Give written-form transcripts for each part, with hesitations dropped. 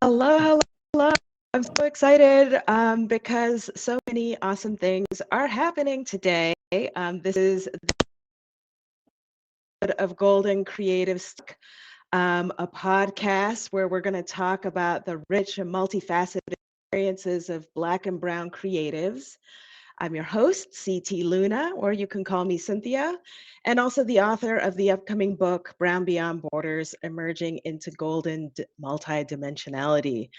Hello, hello, hello. I'm so excited because so many awesome things are happening today. This is the of Golden Creative Stock, a podcast where we're going to talk about the rich and multifaceted experiences of Black and Brown creatives. I'm your host, CT Luna, or you can call me Cynthia, and also the author of the upcoming book, Brown Beyond Borders, Emerging into Golden Multidimensionality,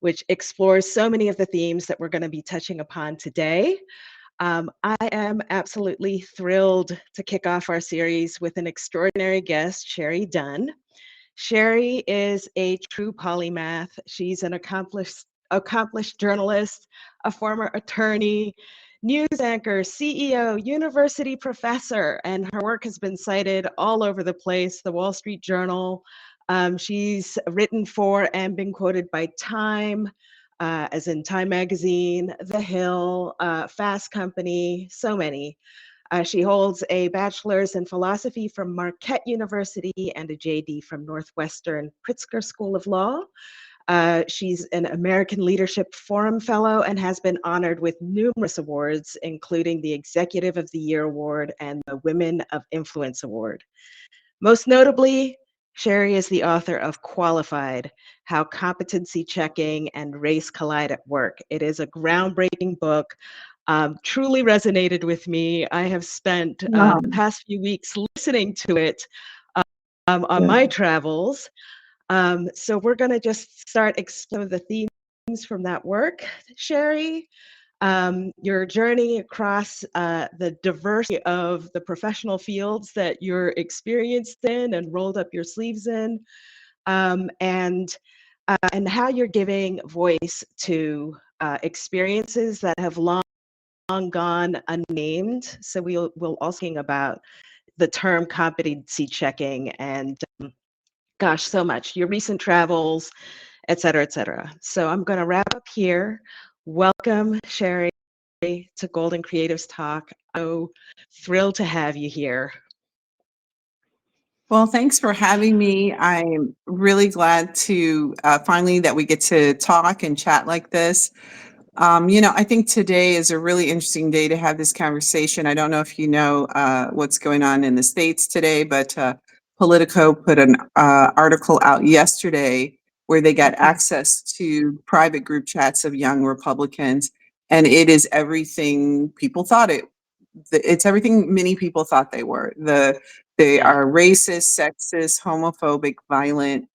which explores so many of the themes that we're going to be touching upon today. I am absolutely thrilled to kick off our series with an extraordinary guest, Shari Dunn. Shari is a true polymath. She's an accomplished journalist, a former attorney, news anchor, CEO, university professor, and her work has been cited all over the place, the Wall Street Journal. She's written for and been quoted by Time, as in Time Magazine, The Hill, Fast Company, so many. She holds a bachelor's in philosophy from Marquette University and a JD from Northwestern Pritzker School of Law. She's an American Leadership Forum Fellow and has been honored with numerous awards, including the Executive of the Year Award and the Women of Influence Award. Most notably, Shari is the author of Qualified, How Competency Checking and Race Collide at Work. It is a groundbreaking book, truly resonated with me. I have spent the past few weeks listening to it on my travels. So we're going to just start exploring the themes from that work, Shari. Your journey across the diversity of the professional fields that you're experienced in and rolled up your sleeves in, and how you're giving voice to experiences that have long gone unnamed. So we'll also talking about the term competency checking and gosh, so much, your recent travels, et cetera, et cetera. So I'm going to wrap up here. Welcome, Shari, to Golden Creatives Talk. I'm thrilled to have you here. Well, thanks for having me. I'm really glad to finally that we get to talk and chat like this. I think today is a really interesting day to have this conversation. I don't know if you know what's going on in the States today, but Politico put an article out yesterday where they got access to private group chats of young Republicans, and it is everything people thought it's everything many people thought they were. They are racist, sexist, homophobic, violent.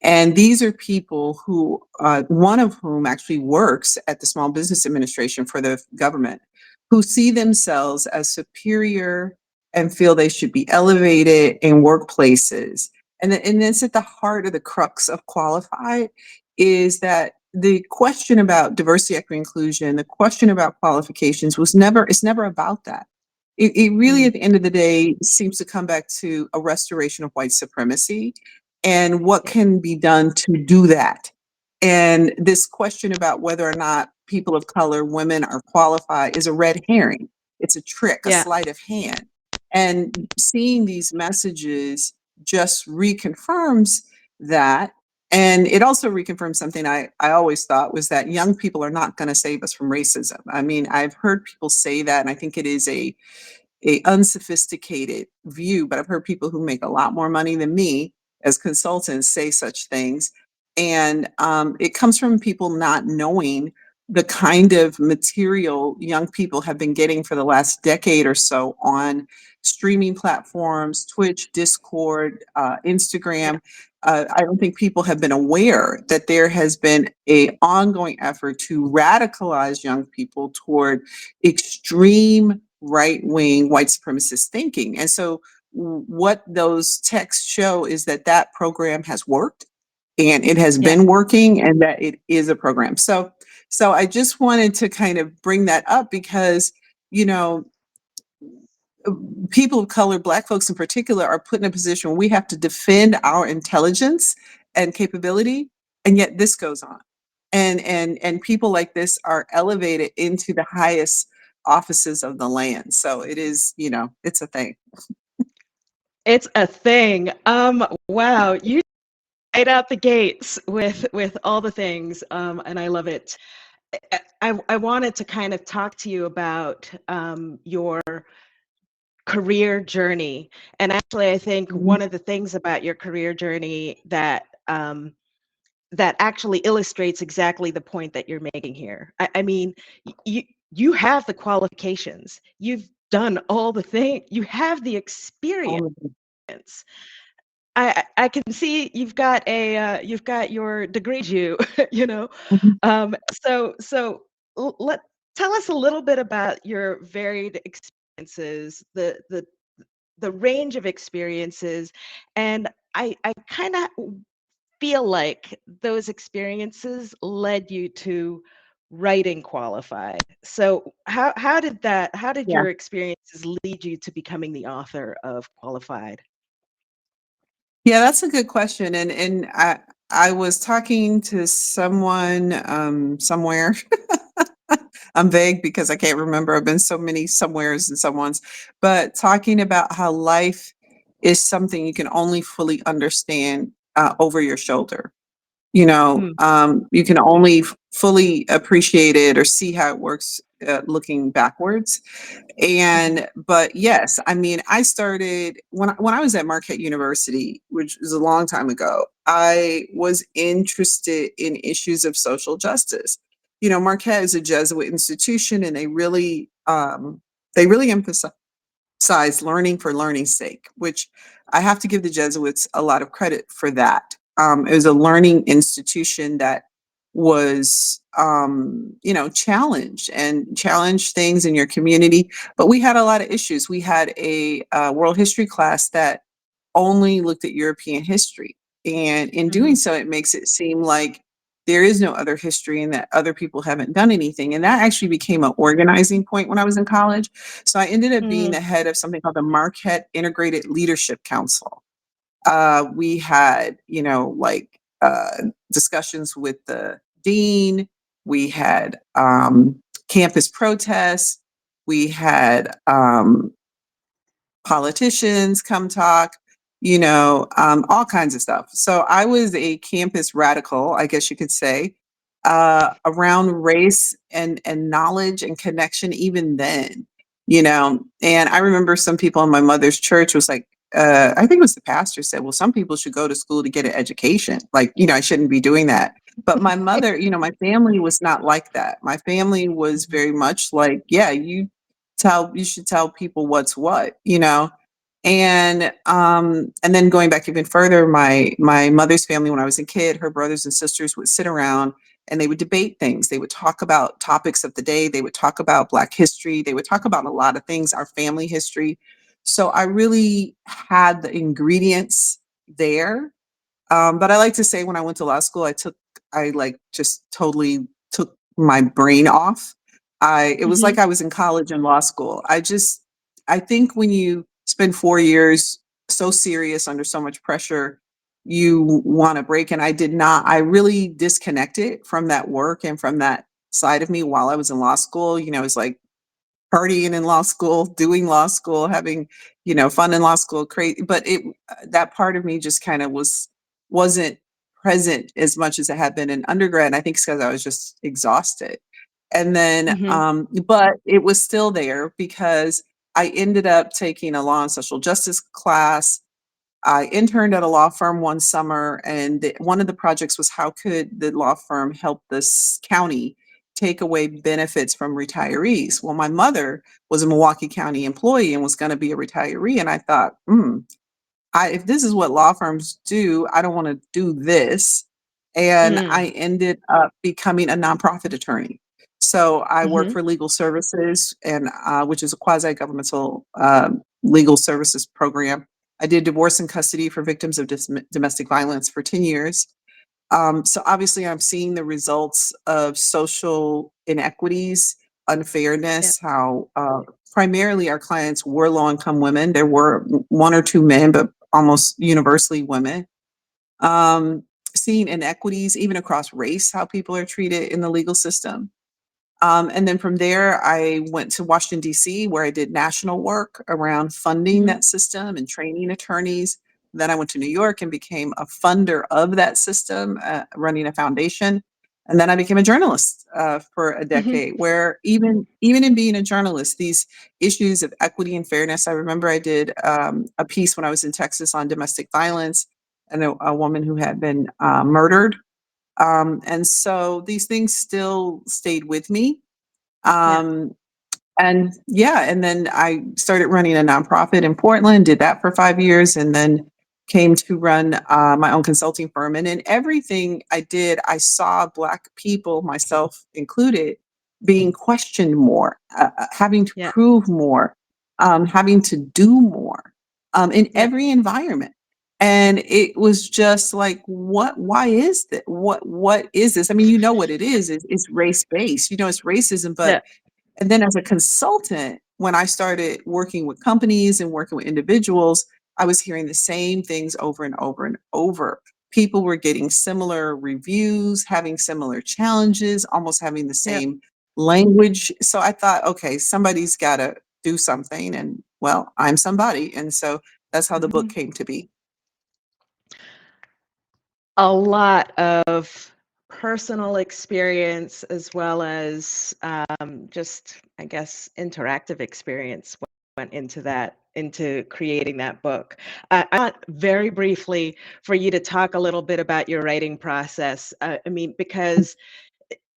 And these are people who, one of whom actually works at the Small Business Administration for the government, who see themselves as superior and feel they should be elevated in workplaces. And it's at the heart of the crux of Qualified is that the question about diversity, equity, inclusion, the question about qualifications it's never about that. It really, at the end of the day, seems to come back to a restoration of white supremacy and what can be done to do that. And this question about whether or not people of color, women are qualified is a red herring. It's a trick, a sleight of hand. And seeing these messages just reconfirms that. And it also reconfirms something I always thought was that young people are not going to save us from racism. I mean, I've heard people say that, and I think it is a unsophisticated view, but I've heard people who make a lot more money than me as consultants say such things. And it comes from people not knowing the kind of material young people have been getting for the last decade or so on streaming platforms, Twitch, Discord, Instagram. I don't think people have been aware that there has been an ongoing effort to radicalize young people toward extreme right-wing white supremacist thinking. And so what those texts show is that program has worked and it has been working and that it is a program. So I just wanted to kind of bring that up because, people of color, Black folks in particular, are put in a position where we have to defend our intelligence and capability, and yet this goes on. And people like this are elevated into the highest offices of the land. So it is, it's a thing. It's a thing. Wow, you right out the gates with all the things, and I love it. I wanted to kind of talk to you about your career journey, and actually, I think Mhm. one of the things about your career journey that that actually illustrates exactly the point that you're making here. I mean, you you have the qualifications, you've done all the things, you have the experience. All of it. I can see you've got your degree, you you know. Mhm. So let tell us a little bit about your varied experiences, the range of experiences, and I kind of feel like those experiences led you to writing qualified. So how did Yeah. your experiences lead you to becoming the author of qualified? Yeah, that's a good question. And I was talking to someone somewhere. I'm vague because I can't remember. I've been so many somewheres and someone's, but talking about how life is something you can only fully understand over your shoulder. Mm, You can only fully appreciate it or see how it works looking backwards. mhm, But yes, I mean, I started when I was at Marquette University, which was a long time ago. I was interested in issues of social justice. Marquette is a Jesuit institution, and they really emphasize learning for learning's sake, which I have to give the Jesuits a lot of credit for that. It was a learning institution that was, challenged and challenged things in your community. But we had a lot of issues. We had a world history class that only looked at European history. And in doing mhm, so, it makes it seem like there is no other history and that other people haven't done anything. And that actually became an organizing point when I was in college. So I ended up being mhm, the head of something called the Marquette Integrated Leadership Council. We had, discussions with the dean. We had campus protests. We had politicians come talk, all kinds of stuff. So I was a campus radical, I guess you could say, around race and knowledge and connection even then. And I remember some people in my mother's church was like, I think it was the pastor said, well, some people should go to school to get an education. Like, I shouldn't be doing that. But my mother, my family was not like that. My family was mhm, very much like, yeah, you should tell people what's what. And then going back even further, my mother's family, when I was a kid, her brothers and sisters would sit around and they would debate things. They would talk about topics of the day. They would talk about Black history. They would talk about a lot of things, our family history. So I really had the ingredients there. But I like to say when I went to law school, I like just totally took my brain off. It was like mhm, I was in college and law school. I think when you spend 4 years so serious under so much pressure, you want to break. And I did not, I really disconnected from that work and from that side of me while I was in law school. It's like partying in law school, doing law school, having, fun in law school, crazy. But that part of me just kind of wasn't present as much as it had been in undergrad. And I think it's because I was just exhausted. And then, mhm, but it was still there because I ended up taking a law and social justice class. I interned at a law firm one summer, and one of the projects was how could the law firm help this county take away benefits from retirees? Well, my mother was a Milwaukee County employee and was going to be a retiree, and I thought, if this is what law firms do, I don't want to do this. And mm, I ended up becoming a nonprofit attorney. So I work mhm, for legal services, and which is a quasi governmental legal services program. I did divorce and custody for victims of domestic violence for 10 years. So obviously, I'm seeing the results of social inequities, yeah, unfairness, how primarily our clients were low income women. There were one or two men, but almost universally women. Um, Seeing inequities, even across race, how people are treated in the legal system. And then from there, I went to Washington, D.C., where I did national work around funding mhm, that system and training attorneys. Then I went to New York and became a funder of that system, running a foundation. And then I became a journalist for a Hmm. decade, where even in being a journalist, these issues of equity and fairness. I remember I did a piece when I was in Texas on domestic violence and a woman who had been murdered. And so these things still stayed with me. Yeah. Um, and yeah, and then I started running a nonprofit in Portland, did that for 5 years, and then came to run my own consulting firm. And in everything I did, I saw Black people, myself included, being questioned more, having to Yeah. prove more, having to do more in Yeah. every environment. And it was just like, why is that? What is this? I mean, you know what it is. It's race based. You know, it's racism, but Yeah. and then as a consultant, when I started working with companies and working with individuals, I was hearing the same things over and over and over. People were getting similar reviews, having similar challenges, almost having the Yeah. same language. So I thought, okay, somebody's got to do something. And well, I'm somebody. And so that's how the book Hmm. came to be. A lot of personal experience as well as just, I guess, interactive experience went into that, into creating that book. I want very briefly for you to talk a little bit about your writing process. I mean, because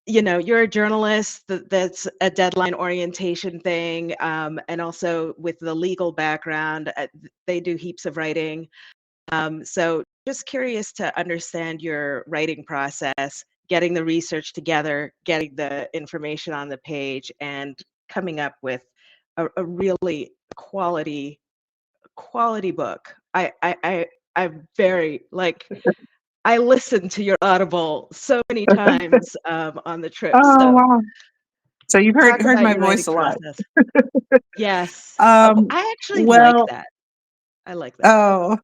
you're a journalist, that's a deadline orientation thing, and also with the legal background, they do heaps of writing. So just curious to understand your writing process, getting the research together, getting the information on the page, and coming up with a really quality book. I'm very like I listened to your Audible so many times on the trip. Oh, So wow. So you've talk heard about my your voice writing a lot. process. Yes. Um, I actually like well, that. I like that. oh,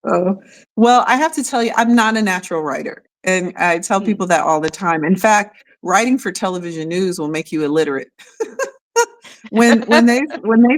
Oh, well, I have to tell you, I'm not a natural writer. And I tell Mm. people that all the time. In fact, writing for television news will make you illiterate. When they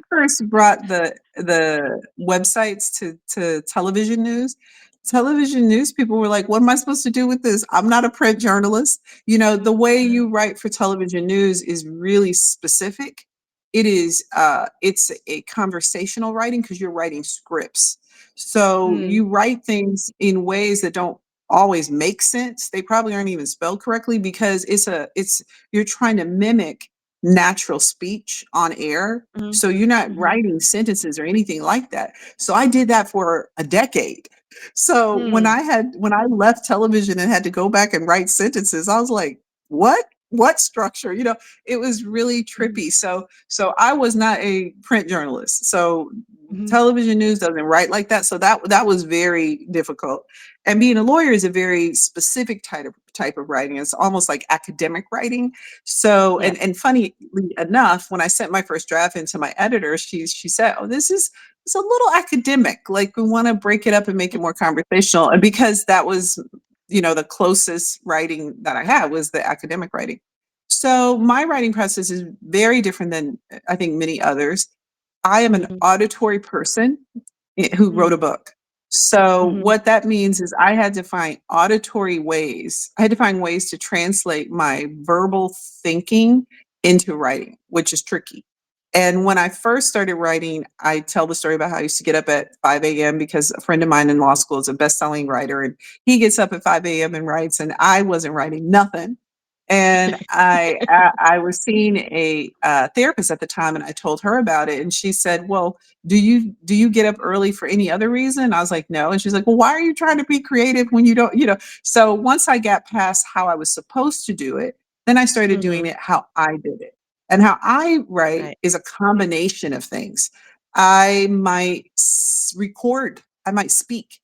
first brought the websites to television news people were like, what am I supposed to do with this? I'm not a print journalist. You know, the way Uh, you write for television news is really specific. It's a conversational writing because you're writing scripts. So mm, you write things in ways that don't always make sense. They probably aren't even spelled correctly because it's you're trying to mimic natural speech on air. mm, So you're not mhm, writing sentences or anything like that. So I did that for a decade. So mm, when I left television and had to go back and write sentences, I was like, what? What structure? You know, it was really mhm, trippy. So I was not a print journalist. So mhm, television news doesn't write like that. So that was very difficult. And being a lawyer is a very specific type of writing. It's almost like academic writing. So, yeah. and funny enough, when I sent my first draft into my editor, she said, "Oh, this is it's a little academic. Like we want to break it up and make it more conversational." And because that was, the closest writing that I had was the academic writing. So my writing process is very different than I think many others. I am an Mhm, auditory person who wrote mm, a book. So mhm, what that means is I had to find auditory ways. I had to find ways to translate my verbal thinking into writing, which is tricky. And when I first started writing, I tell the story about how I used to get up at 5 a.m. because a friend of mine in law school is a best-selling writer, and he gets up at 5 a.m. and writes, and I wasn't writing nothing. And I was seeing a therapist at the time, and I told her about it, and she said, "Well, do you get up early for any other reason?" I was like, "No." And she's like, "Well, why are you trying to be creative when you don't, you know?" So once I got past how I was supposed to do it, then I started doing mhm, it how I did it. And how I write right. is a combination of things. I might record, I might speak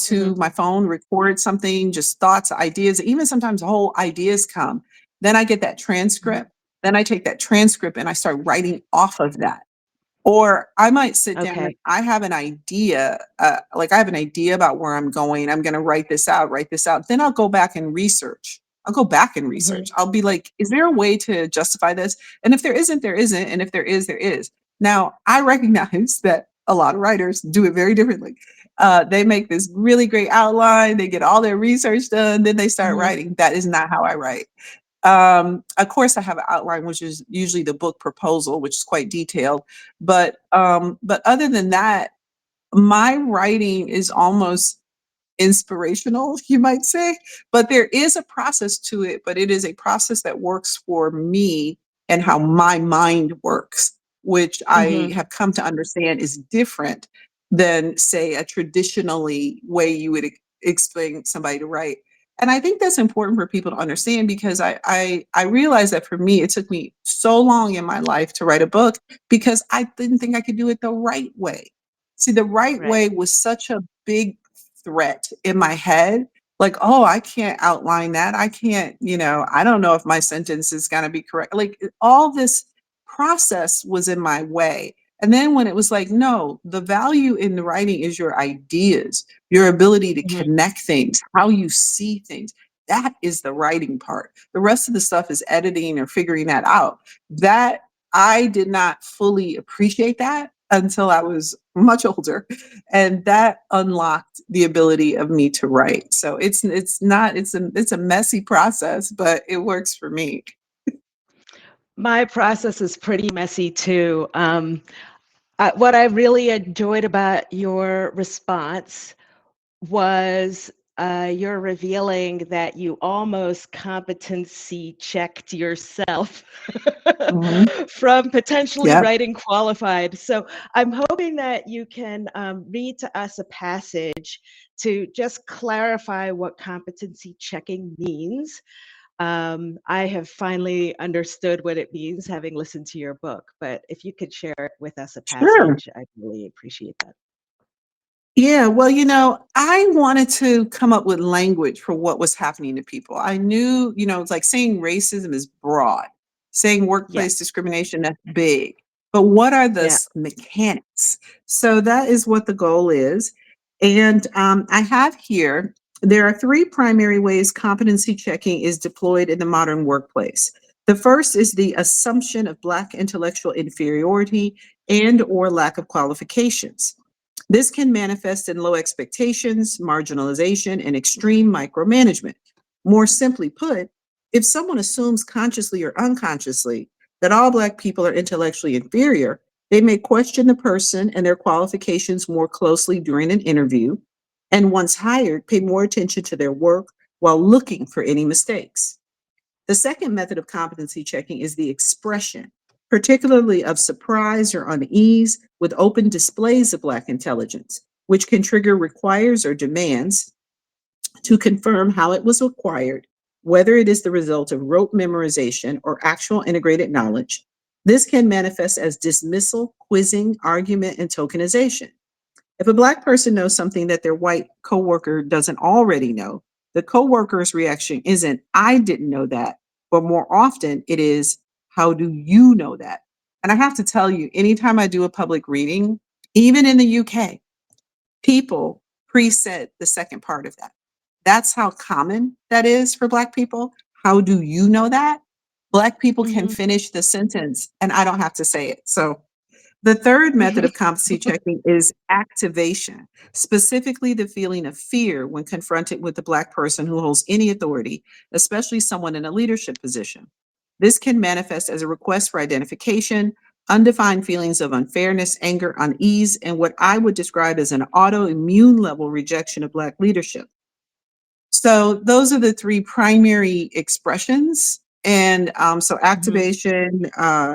Mhm, into my phone, record something, just thoughts, ideas, even sometimes whole ideas come. Then I get that mhm, transcript. Then I take that transcript and I start writing off of that. Or I might sit down and okay. I have an idea, like I have an idea about where I'm going. I'm going to write this out. Then I'll go back and research. I'll go back and research. Mhm, I'll be like, is there a way to justify this? And if there isn't, there isn't. And if there is, there is. Now, I recognize that a lot of writers do it very differently. They make this really great outline. They get all their research done. Then they start Mhm. writing. That is not how I write. Of course, I have an outline, which is usually the book proposal, which is quite detailed. But other than that, my writing is almost inspirational, you might say, but there is a process to it, but it is a process that works for me and how my mind works, which I Mhm. have come to understand is different than, say, a traditionally way you would explain somebody to write. And I think that's important for people to understand because I realized that for me, it took me so long in my life to write a book because I didn't think I could do it the right way. See, the right Right. way was such a big threat in my head. Like, oh, I can't outline that. I can't, I don't know if my sentence is going to be correct. Like, all this process was in my way. And then when it was like, no, the value in the writing is your ideas, your ability to Mhm. connect things, how you see things. That is the writing part. The rest of the stuff is editing or figuring that out. That I did not fully appreciate that until I was much older, and that unlocked the ability of me to write. So it's a messy process, but it works for me. My process is pretty messy too. What I really enjoyed about your response was you're revealing that you almost competency checked yourself Mhm. from potentially Yep. writing qualified. So I'm hoping that you can read to us a passage to just clarify what competency checking means. I have finally understood what it means having listened to your book, but if you could share with us a Sure. passage, I'd really appreciate that. Yeah, well, I wanted to come up with language for what was happening to people. I knew, it's like saying racism is broad, saying Yeah, workplace discrimination, that's big. But what are the yeah. mechanics? So that is what the goal is. And I have here, there are three primary ways competency checking is deployed in the modern workplace. The first is the assumption of Black intellectual inferiority and or lack of qualifications. This can manifest in low expectations, marginalization, and extreme micromanagement. More simply put, if someone assumes consciously or unconsciously that all Black people are intellectually inferior, they may question the person and their qualifications more closely during an interview, and once hired, pay more attention to their work while looking for any mistakes. The second method of competency checking is the expression, particularly of surprise or unease with open displays of Black intelligence, which can trigger requires or demands to confirm how it was acquired, whether it is the result of rote memorization or actual integrated knowledge. This can manifest as dismissal, quizzing, argument, and tokenization. If a Black person knows something that their white coworker doesn't already know, the coworker's reaction isn't, I didn't know that, but more often it is, how do you know that? And I have to tell you, anytime I do a public reading, even in the UK, people preset the second part of that. That's how common that is for Black people. How do you know that? Black people can Mhm. finish the sentence and I don't have to say it. So the third method of competency checking is activation, specifically the feeling of fear when confronted with a Black person who holds any authority, especially someone in a leadership position. This can manifest as a request for identification, undefined feelings of unfairness, anger, unease, and what I would describe as an autoimmune level rejection of Black leadership. So those are the three primary expressions. And so Mhm. activation,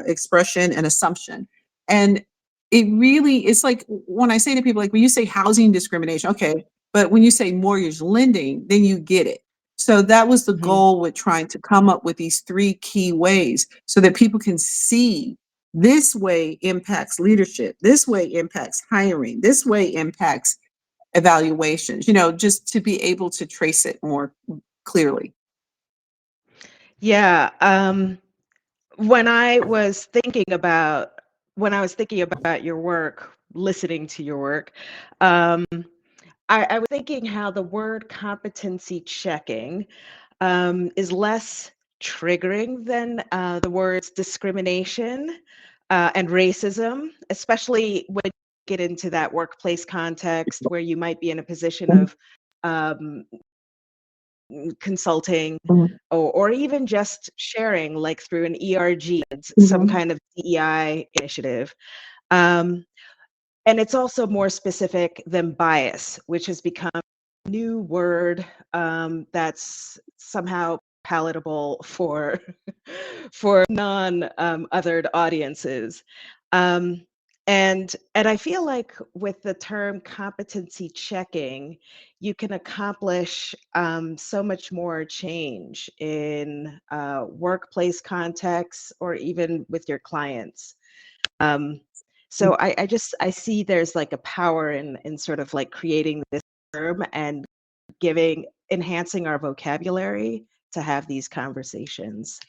expression, and assumption. And it really, it's like when I say to people, like when you say housing discrimination, okay, but when you say mortgage lending, then you get it. So that was the Mhm. goal with trying to come up with these three key ways so that people can see this way impacts leadership, this way impacts hiring, this way impacts evaluations, just to be able to trace it more clearly. Yeah. When I was thinking about your work, listening to your work, um, I was thinking how the word competency checking is less triggering than the words discrimination and racism, especially when get into that workplace context where you might be in a position of um, consulting or even just sharing, like through an ERG, some Mhm. kind of DEI initiative. Um, and it's also more specific than bias, which has become a new word that's somehow palatable for for non othered audiences. Um, and I feel like with the term competency checking, you can accomplish so much more change in workplace contexts or even with your clients. Um, so I see there's like a power in sort of like creating this term and enhancing our vocabulary to have these conversations.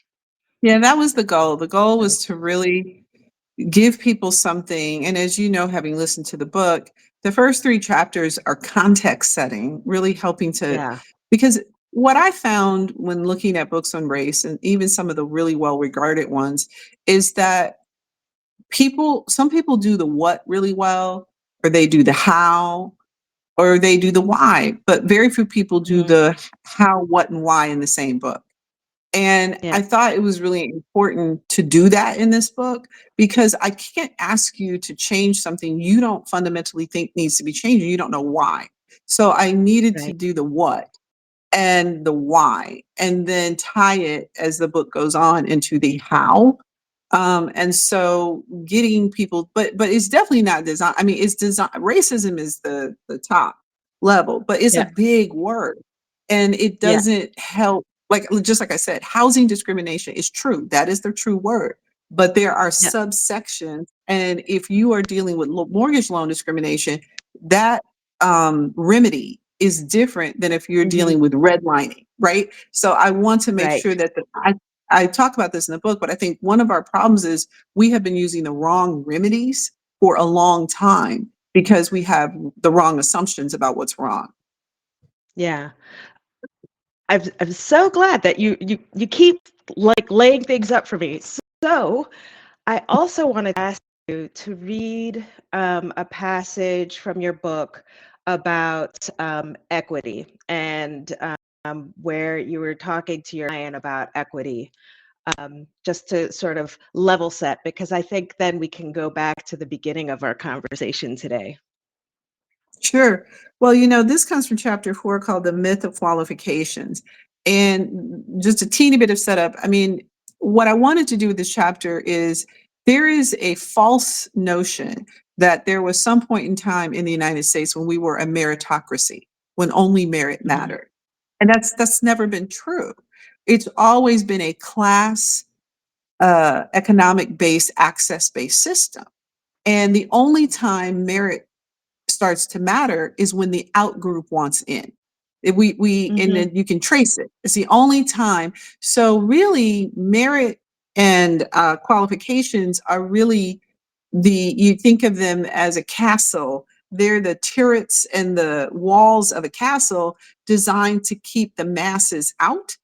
Yeah, that was the goal. The goal was to really give people something. And as you know, having listened to the book, the first three chapters are context setting, really helping to, Yeah. because what I found when looking at books on race and even some of the really well regarded ones is that some people do the what really well, or they do the how, or they do the why, but very few people do Mhm. the how, what, and why in the same book. And Yeah. I thought it was really important to do that in this book because I can't ask you to change something you don't fundamentally think needs to be changed. You don't know why. So I needed to Right. do the what and the why, and then tie it as the book goes on into the how. And so getting people, but it's definitely not design. I mean, it's design. Racism is the top level, but it's a Yeah. big word, and it Yeah. doesn't help. Like just like I said, housing discrimination is true. That is the true word. But there are Yeah. subsections, and if you are dealing with mortgage loan discrimination, that remedy is different than if you're Hmm. dealing with redlining, right? So I want to make Right. sure that I talk about this in the book, but I think one of our problems is we have been using the wrong remedies for a long time because we have the wrong assumptions about what's wrong. Yeah. I'm so glad that you keep like laying things up for me. So I also wanted to ask you to read a passage from your book about equity and where you were talking to your client about equity, just to sort of level set, because I think then we can go back to the beginning of our conversation today. Sure. Well, this comes from chapter 4 called The Myth of Qualifications. And just a teeny bit of setup. I mean, what I wanted to do with this chapter is there is a false notion that there was some point in time in the United States when we were a meritocracy, when only merit Mhm. mattered. And that's never been true. It's always been a class, economic based, access based system. And the only time merit starts to matter is when the out group wants in. And Mhm. then you can trace it. It's the only time. So really, merit and qualifications are really you think of them as a castle. They're the turrets and the walls of a castle designed to keep the masses out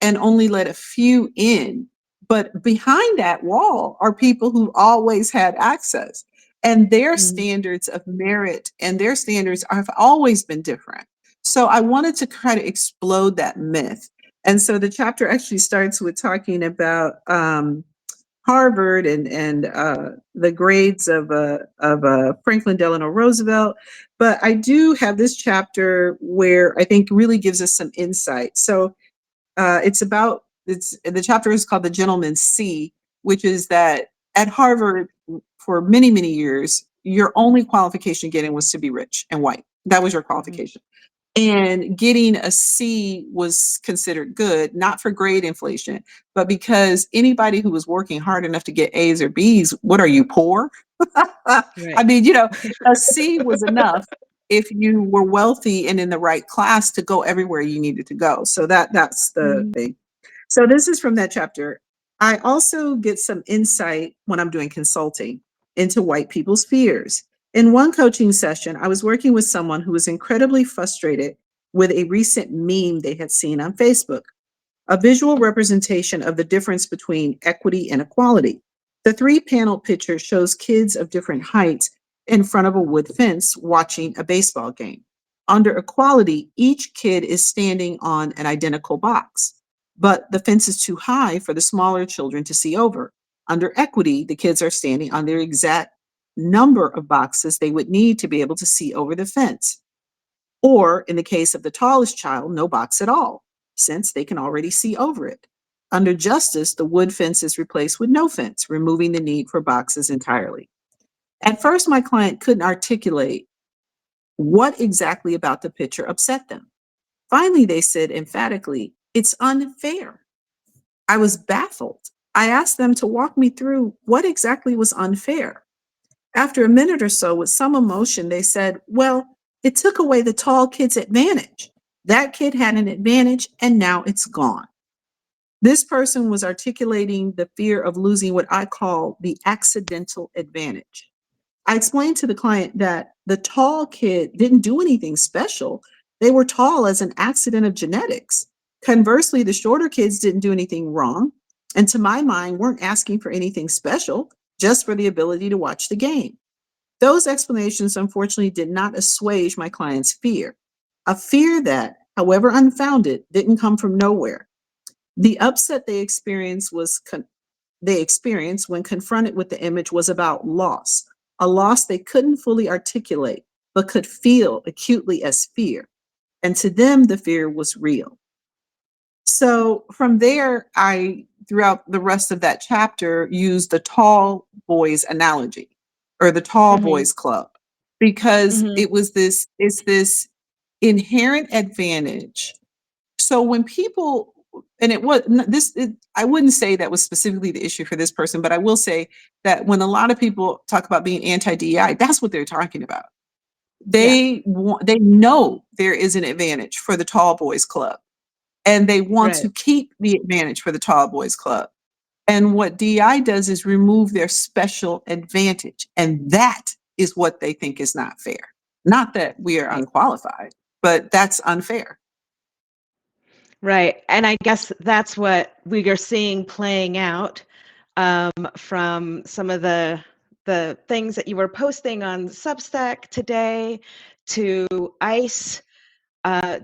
and only let a few in. But behind that wall are people who always had access. And their Mhm. standards of merit and their standards have always been different. So I wanted to kind of explode that myth. And so the chapter actually starts with talking about Harvard and the grades of Franklin Delano Roosevelt. But I do have this chapter where I think really gives us some insight. So it's the chapter is called The Gentleman's C, which is that at Harvard for many, many years, your only qualification getting was to be rich and white. That was your Mhm. qualification. And getting a C was considered good, not for grade inflation, but because anybody who was working hard enough to get A's or B's, what are you, poor? I Right. mean, a C was enough if you were wealthy and in the right class to go everywhere you needed to go. So that's the Mhm. thing. So this is from that chapter. I also get some insight when I'm doing consulting into white people's fears. In one coaching session, I was working with someone who was incredibly frustrated with a recent meme they had seen on Facebook, a visual representation of the difference between equity and equality. The three panel picture shows kids of different heights in front of a wood fence watching a baseball game. Under equality, each kid is standing on an identical box, but the fence is too high for the smaller children to see over. Under equity, the kids are standing on their exact number of boxes they would need to be able to see over the fence. Or in the case of the tallest child, no box at all, since they can already see over it. Under justice, the wood fence is replaced with no fence, removing the need for boxes entirely. At first, my client couldn't articulate what exactly about the picture upset them. Finally, they said emphatically, "It's unfair." I was baffled. I asked them to walk me through what exactly was unfair. After a minute or so, with some emotion, they said, "Well, it took away the tall kid's advantage. That kid had an advantage and now it's gone." This person was articulating the fear of losing what I call the accidental advantage. I explained to the client that the tall kid didn't do anything special. They were tall as an accident of genetics. Conversely, the shorter kids didn't do anything wrong, and to my mind, weren't asking for anything special, just for the ability to watch the game. Those explanations, unfortunately, did not assuage my client's fear, a fear that, however unfounded, didn't come from nowhere. The upset they experienced when confronted with the image was about loss, a loss they couldn't fully articulate, but could feel acutely as fear. And to them, the fear was real. So from there, I, throughout the rest of that chapter, used the tall boys analogy or the tall Mm-hmm. boys club, because Mm-hmm. it's this inherent advantage. So when people, and it was I wouldn't say that was specifically the issue for this person, but I will say that when a lot of people talk about being anti-DEI, that's what they're talking about. Yeah. They know there is an advantage for the tall boys club, and they want Right. to keep the advantage for the tall boys club. And what DEI does is remove their special advantage, and that is what they think is not fair. Not that we are Right. unqualified, but that's unfair. Right. And I guess that's what we are seeing playing out from some of the things that you were posting on Substack today, to ICE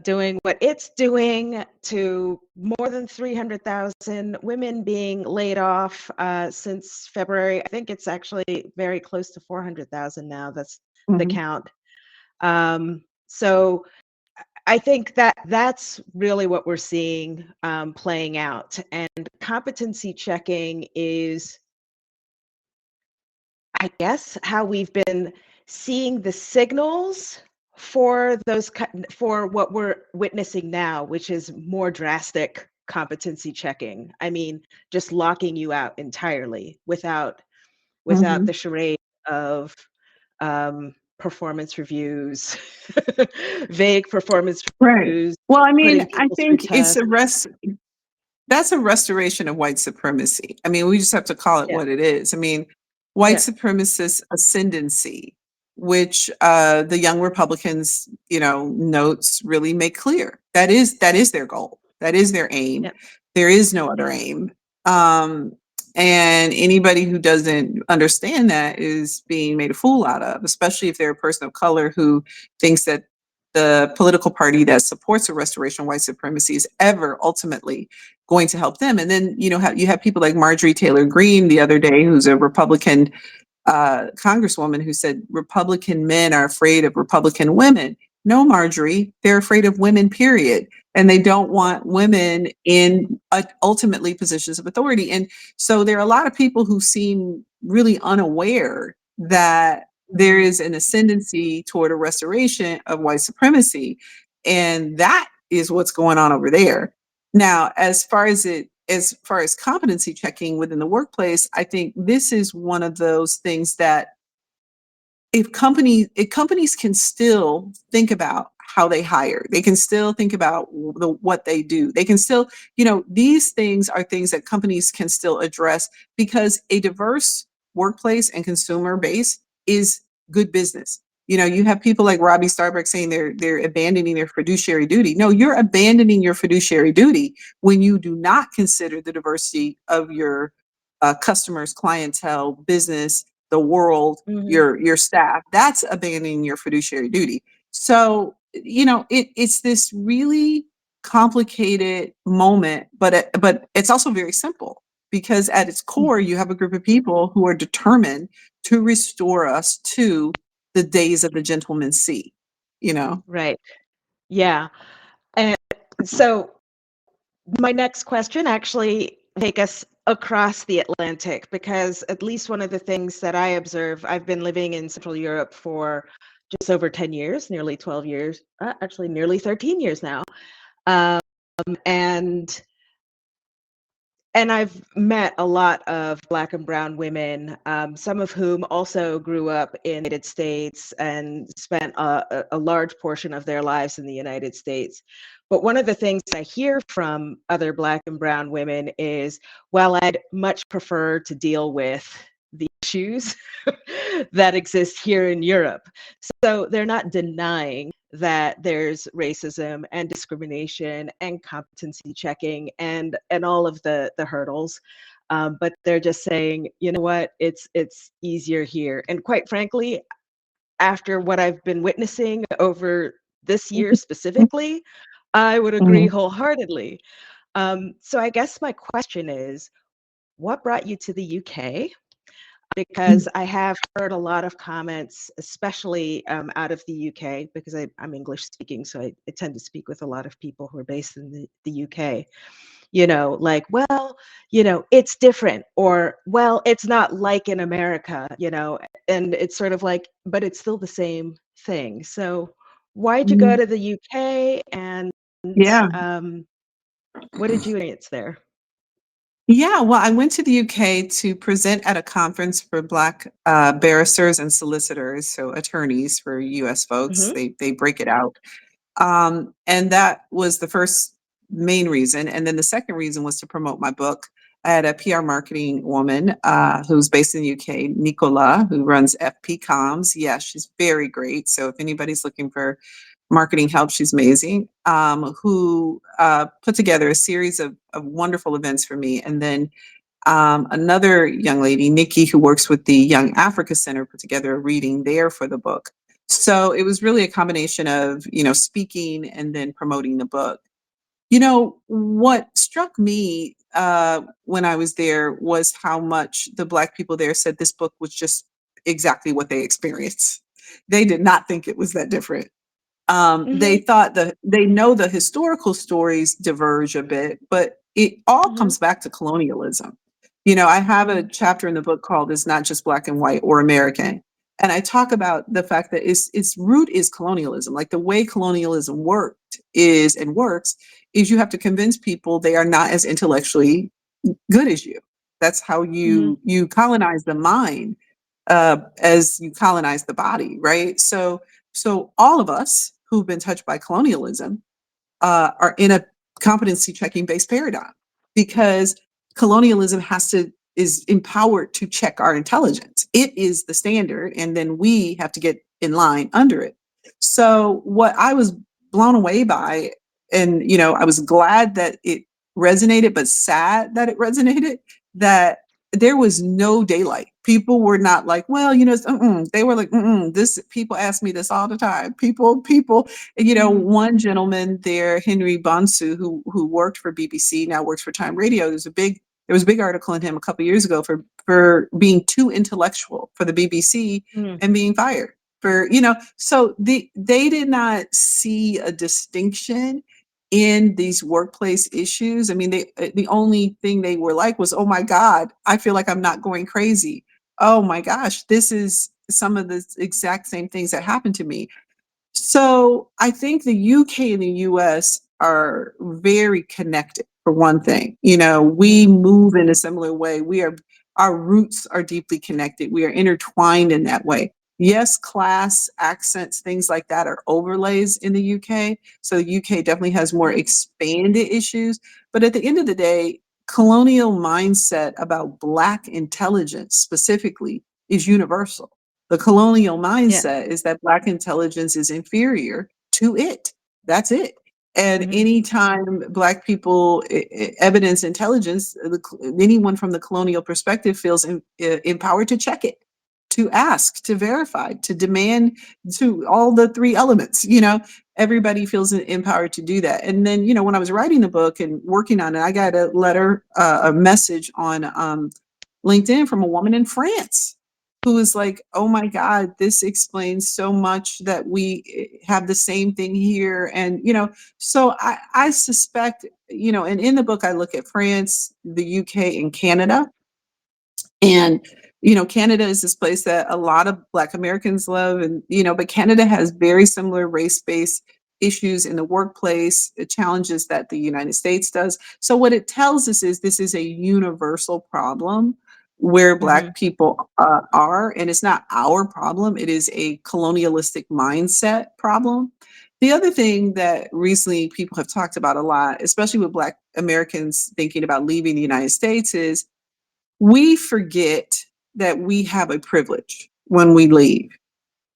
doing what it's doing, to more than 300,000 women being laid off since February. I think it's actually very close to 400,000 now. That's the Mhm. count. So I think that that's really what we're seeing playing out. And competency checking is, I guess, how we've been seeing the signals for for what we're witnessing now, which is more drastic competency checking. I mean, just locking you out entirely without Mhm. the charade of performance reviews, vague performance Right. reviews, Well, I mean, putting I people through think tests. that's a restoration of white supremacy. I mean, we just have to call it Yeah, what it is. I mean, white yeah. supremacist ascendancy, which the young Republicans, notes really make clear. That is their goal. That is their aim. Yep. There is no other aim. Um, and anybody who doesn't understand that is being made a fool out of, especially if they're a person of color who thinks that the political party that supports the restoration of white supremacy is ever ultimately going to help them. And then, you have people like Marjorie Taylor Greene the other day, who's a Republican congresswoman, who said Republican men are afraid of Republican women. No, Marjorie, they're afraid of women, period. And they don't want women in ultimately positions of authority. And so there are a lot of people who seem really unaware that there is an ascendancy toward a restoration of white supremacy. And that is what's going on over there. Now, as far as competency checking within the workplace, I think this is one of those things that if companies can still think about how they hire, they can still think about what they do. They can still, these things are things that companies can still address, because a diverse workplace and consumer base is good business. You have people like Robbie Starbuck saying they're abandoning their fiduciary duty. No, you're abandoning your fiduciary duty when you do not consider the diversity of your customers, clientele, business, the world, Hmm. your staff. That's abandoning your fiduciary duty. So, it's this really complicated moment, but it's also very simple because at its core, you have a group of people who are determined to restore us to the days of the gentleman's sea, you know? Right. Yeah. And so my next question actually take us across the Atlantic because at least one of the things that I observe, I've been living in Central Europe for just over 10 years, nearly 12 years, actually nearly 13 years now. Um, and and I've met a lot of Black and Brown women, some of whom also grew up in the United States and spent a large portion of their lives in the United States. But one of the things I hear from other Black and Brown women is, well, I'd much prefer to deal with the issues that exist here in Europe. So they're not denying that there's racism and discrimination and competency checking and all of the hurdles, but they're just saying, you know what, it's easier here. And quite frankly, after what I've been witnessing over this year specifically, I would agree Mhm, wholeheartedly. So I guess my question is, what brought you to the UK? mhm. Because I have heard a lot of comments, especially out of the UK, because I'm English speaking, so I tend to speak with a lot of people who are based in the UK. Like, well, it's different, or well, it's not like in America, and it's sort of like, but it's still the same thing. So, why'd you go Mhm. to the UK, and Yeah. um, what did you experience there? Yeah, well, I went to the UK to present at a conference for Black barristers and solicitors, so attorneys for US folks. Hmm. They break it out. And that was the first main reason. And then the second reason was to promote my book. I had a PR marketing woman who's based in the UK, Nicola, who runs FP Comms. Yeah, she's very great. So if anybody's looking for marketing help, she's amazing. Who put together a series of wonderful events for me. And then another young lady, Nikki, who works with the Young Africa Center, put together a reading there for the book. So it was really a combination of, speaking and then promoting the book. What struck me when I was there was how much the Black people there said this book was just exactly what they experienced. They did not think it was that different. They Hmm. thought they know the historical stories diverge a bit, but it all Hmm. comes back to colonialism. I have a Hmm. chapter in the book called "It's Not Just Black and White or American," and I talk about the fact that its root is colonialism. Like the way colonialism worked is and works is you have to convince people they are not as intellectually good as you. That's how Hmm. you colonize the mind as you colonize the body, right? So all of us who've been touched by colonialism are in a competency checking based paradigm because colonialism is empowered to check our intelligence. It is the standard, and then we have to get in line under it. So what I was blown away by, and I was glad that it resonated, but sad that it resonated, that there was no daylight. People were not like, well, they were like, this, people ask me this all the time. People, Hmm. one gentleman there, Henry Bonsu, who worked for BBC, now works for Time Radio. There was a big article in him a couple of years ago for being too intellectual for the BBC Hmm. and being fired so they did not see a distinction in these workplace issues. I mean, the only thing they were like was, oh my God, I feel like I'm not going crazy. Oh my gosh, this is some of the exact same things that happened to me. So I think the UK and the US are very connected for one thing. We Hmm. move in a similar way. Our roots are deeply connected. We are intertwined in that way. Yes, class, accents, things like that are overlays in the UK. So the UK definitely has more Hmm. expanded issues. But at the end of the day, colonial mindset about Black intelligence specifically is universal. The colonial Yeah. mindset is that Black intelligence is inferior to it. That's it. And Hmm. anytime Black people evidence intelligence, anyone from the colonial perspective feels empowered to check it, to ask, to verify, to demand, to all the three elements, everybody feels empowered to do that. And then, when I was writing the book and working on it, I got a letter, a message on LinkedIn from a woman in France who was like, oh my God, this explains so much that we have the same thing here. And, so I suspect, and in the book, I look at France, the UK, and Canada. And, Canada is this place that a lot of Black Americans love. And, but Canada has very similar race-based issues in the workplace, the challenges that the United States does. So what it tells us is this is a universal problem where Mm-hmm. Black people are, and it's not our problem. It is a colonialistic mindset problem. The other thing that recently people have talked about a lot, especially with Black Americans thinking about leaving the United States, is we forget that we have a privilege when we leave.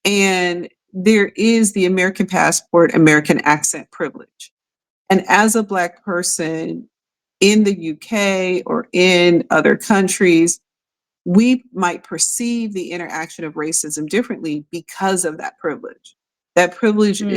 And there is the American passport, American accent privilege. And as a Black person in the UK or in other countries, we might perceive the interaction of racism differently because of that privilege. That privilege Mm.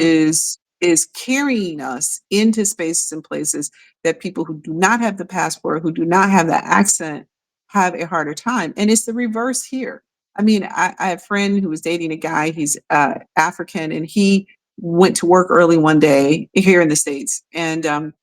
is carrying us into spaces and places that people who do not have the passport, who do not have that accent, have a harder time. And it's the reverse here. I mean, I have a friend who was dating a guy, he's African, and he went to work early one day here in the States, and a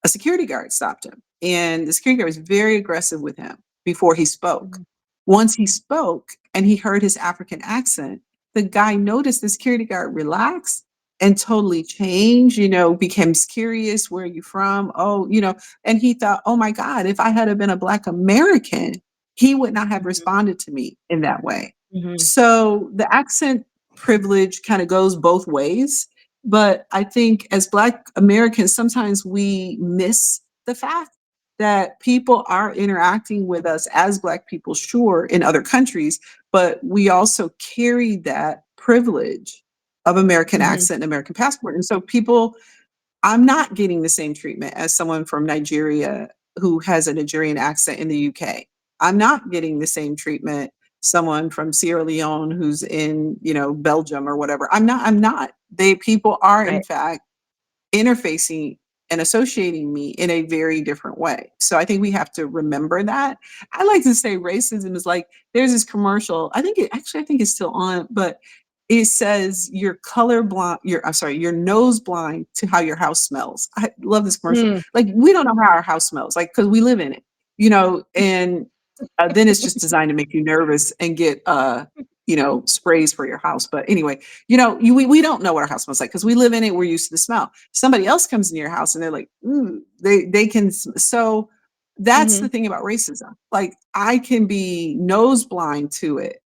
security guard stopped him. And the security guard was very aggressive with him before he spoke. Mhm. Once he spoke and he heard his African accent, the guy noticed the security guard relaxed and totally changed, became curious. Where are you from? Oh, and he thought, oh my God, if I had been a Black American, he would not have Mhm. responded to me in that way. Mhm. So the accent privilege kind of goes both ways. But I think as Black Americans, sometimes we miss the fact that people are interacting with us as Black people, sure, in other countries, but we also carry that privilege of American Mhm. accent and American passport. And so people, I'm not getting the same treatment as someone from Nigeria who has a Nigerian accent in the UK. I'm not getting the same treatment someone from Sierra Leone who's in, Belgium or whatever. I'm not. People are in Right. fact interfacing and associating me in a very different way. So I think we have to remember that. I like to say racism is like there's this commercial. I think it's still on, but it says you're colorblind, you're nose blind to how your house smells. I love this commercial. Mm. Like we don't know how our house smells, like because we live in it, and then it's just designed to make you nervous and get sprays for your house. But anyway, we don't know what our house smells like because we live in it. We're used to the smell. Somebody else comes in your house and they're like, ooh, they can. So that's the Mhm. thing about racism. Like I can be nose blind to it,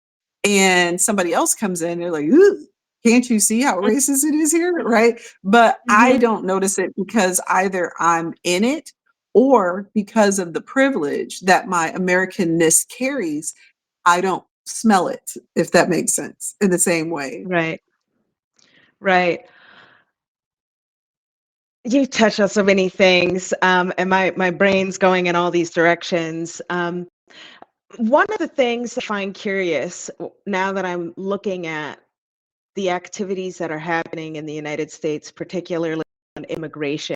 and somebody else comes in, they're like, ooh, can't you see how racist it is here? Right. But I Mhm. don't notice it because either I'm in it or because of the privilege that my Americanness carries, I don't smell it, if that makes sense, in the same way. Right. Right. You touch on so many things, and my brain's going in all these directions. One of the things I find curious now that I'm looking at the activities that are happening in the United States, particularly on immigration,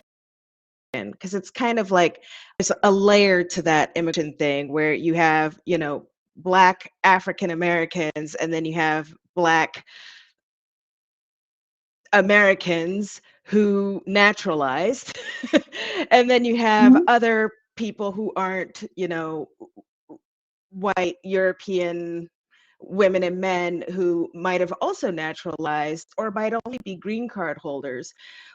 because it's kind of like there's a layer to that immigration thing where you have, Black African Americans, and then you have Black Americans who naturalized, and then you have Mhm, other people who aren't, white European women and men who might have also naturalized or might only be green card holders.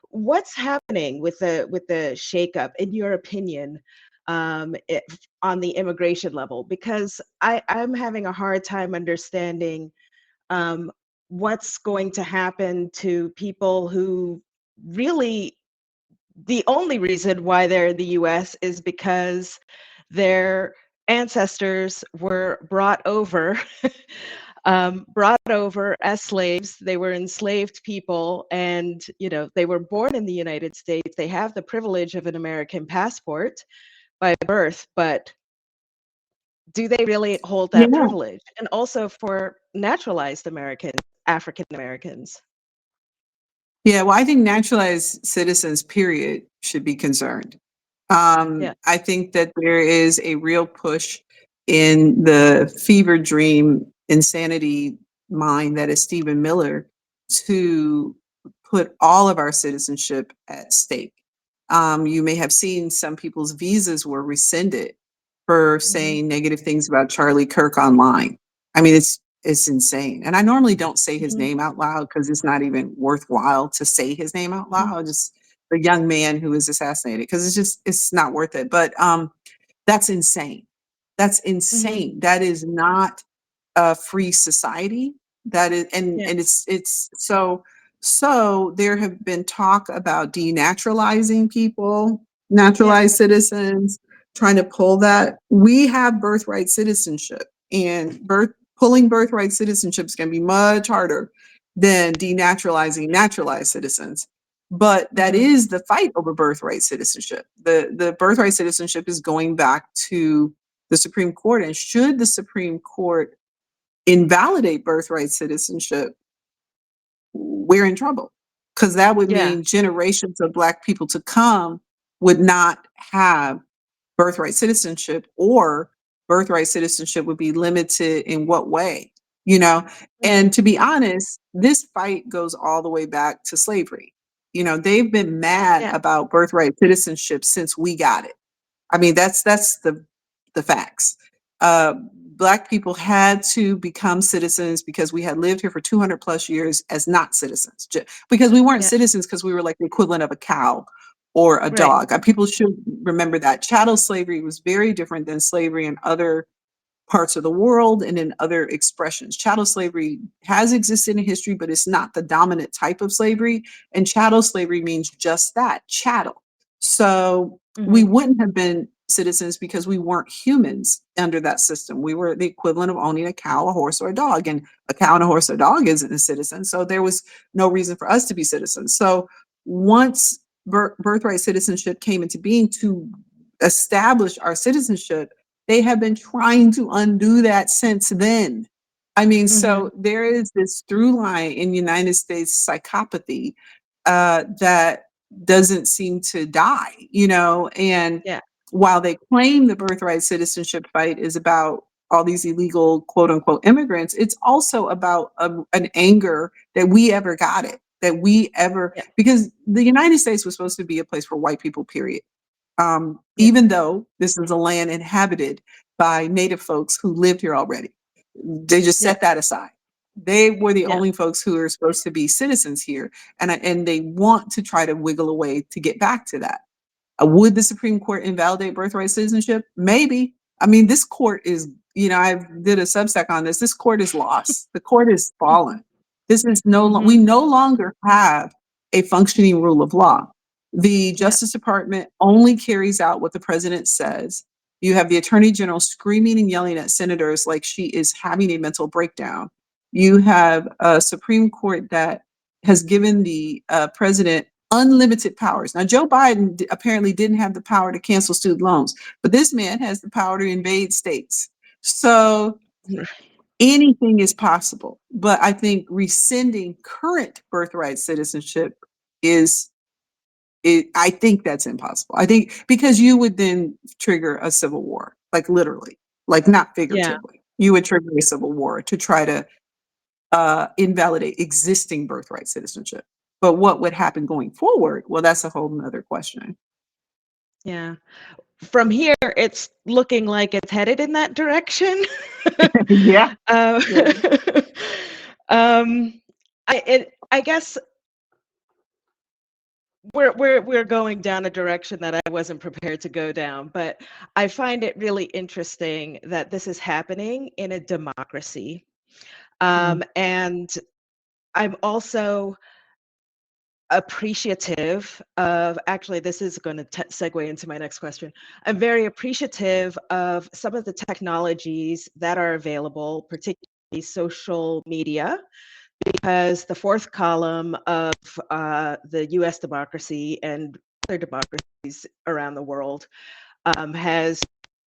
What's happening with the shakeup, in your opinion, on the immigration level? Because I'm having a hard time understanding um, what's going to happen to people who really the only reason why they're in the US is because their ancestors were brought over as slaves. They were enslaved people, and they were born in the United States. They have the privilege of an American passport by birth, but do they really hold that Yeah. privilege? And also for naturalized Americans, African Americans. Yeah, well, I think naturalized citizens, period, should be concerned. Yeah. I think that there is a real push in the fever dream insanity mind that is Stephen Miller to put all of our citizenship at stake. You may have seen some people's visas were rescinded for Hmm. saying negative things about Charlie Kirk online. I mean, it's insane. And I normally don't say his Hmm. name out loud because it's not even worthwhile to say his name out Hmm. loud. Just the young man who was assassinated because it's not worth it. But that's insane. That's Hmm. insane. That is not a free society. That is, Yeah. and it's so there have been talk about denaturalizing people, Yeah. naturalized citizens, trying to pull that. We have birthright citizenship, and pulling birthright citizenship is going to be much harder than denaturalizing naturalized citizens. But that Hmm. is the fight over birthright citizenship. The birthright citizenship is going back to the Supreme Court. And should the Supreme Court invalidate birthright citizenship, we're in trouble because that would Yeah. mean generations of Black people to come would not have birthright citizenship, or birthright citizenship would be limited in what way, you know? Hmm. And to be honest, this fight goes all the way back to slavery. They've been mad Yeah. about birthright citizenship since we got it. I mean, that's the facts. Black people had to become citizens because we had lived here for 200 plus years as not citizens. Because we weren't Yeah. citizens because we were like the equivalent of a cow or a Right. dog. People should remember that chattel slavery was very different than slavery in other parts of the world and in other expressions. Chattel slavery has existed in history, but it's not the dominant type of slavery. And chattel slavery means just that, chattel. So we Hmm. wouldn't have been citizens because we weren't humans under that system. We were the equivalent of owning a cow, a horse, or a dog. And a cow and a horse or a dog isn't a citizen. So there was no reason for us to be citizens. So once birthright citizenship came into being to establish our citizenship, they have been trying to undo that since then. I mean, Hmm. so there is this through line in United States psychopathy that doesn't seem to die, and Yeah. while they claim the birthright citizenship fight is about all these illegal quote unquote immigrants, it's also about an anger that we ever got it, that we ever, Yeah. because the United States was supposed to be a place for white people, period. Yeah. Even though this is a land inhabited by native folks who lived here already. They just Yeah. set that aside. They were the Yeah. only folks who are supposed to be citizens here, and they want to try to wiggle away to get back to that. Would the Supreme Court invalidate birthright citizenship? Maybe. I mean, this court is, I did a Substack on this. This court is lost. The court is fallen. This is we Hmm. no longer have a functioning rule of law. The Yeah. Justice Department only carries out what the president says. You have the attorney general screaming and yelling at senators like she is having a mental breakdown. You have a Supreme Court that has given the president unlimited powers. Now, Joe Biden apparently didn't have the power to cancel student loans, but this man has the power to invade states. So anything is possible. But I think rescinding current birthright citizenship is I think that's impossible. I think because you would then trigger a civil war, like literally, like not Yeah. figuratively. You would trigger a civil war to try to invalidate existing birthright citizenship. But what would happen going forward? Well, that's a whole nother question. Yeah. From here, it's looking like it's headed in that direction. Yeah. Um, Yeah. um, I guess we're going down a direction that I wasn't prepared to go down, but I find it really interesting that this is happening in a democracy. Mm. And I'm also appreciative of, actually, this is going to segue into my next question. I'm very appreciative of some of the technologies that are available, particularly social media, because the fourth column of the US democracy and other democracies around the world has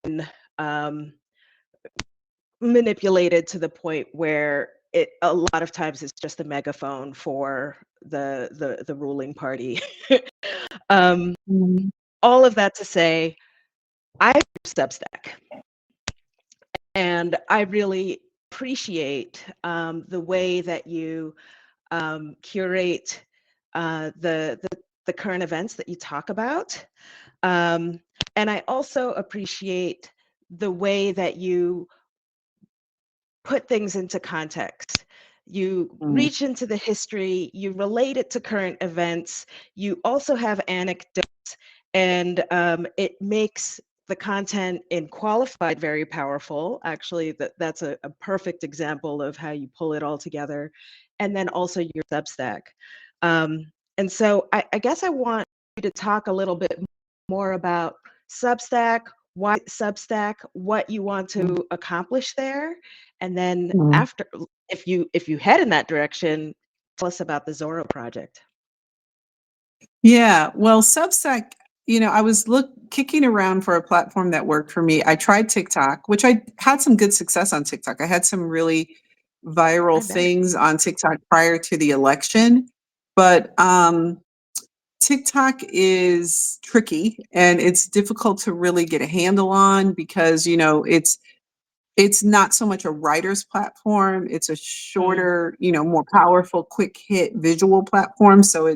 been um, manipulated to the point where it a lot of times it's just a megaphone for the ruling party. um, Mhm. all of that to say, I use Substack, and I really appreciate the way that you curate the current events that you talk about. Um, and I also appreciate the way that you put things into context. You Mm. reach into the history, you relate it to current events, you also have anecdotes, and it makes the content in Qualified very powerful. Actually, that's a perfect example of how you pull it all together. And then also your Substack. And so I guess I want you to talk a little bit more about Substack, why Substack, what you want to accomplish there, and then Mm. after, if you head in that direction, tell us about the Zora Project. Yeah, well, Substack, I was kicking around for a platform that worked for me. I tried TikTok, which I had some good success on TikTok. I had some really viral I bet. things on TikTok prior to the election, but TikTok is tricky and it's difficult to really get a handle on because, it's not so much a writer's platform. It's a Mm, shorter, more powerful, quick hit visual platform. So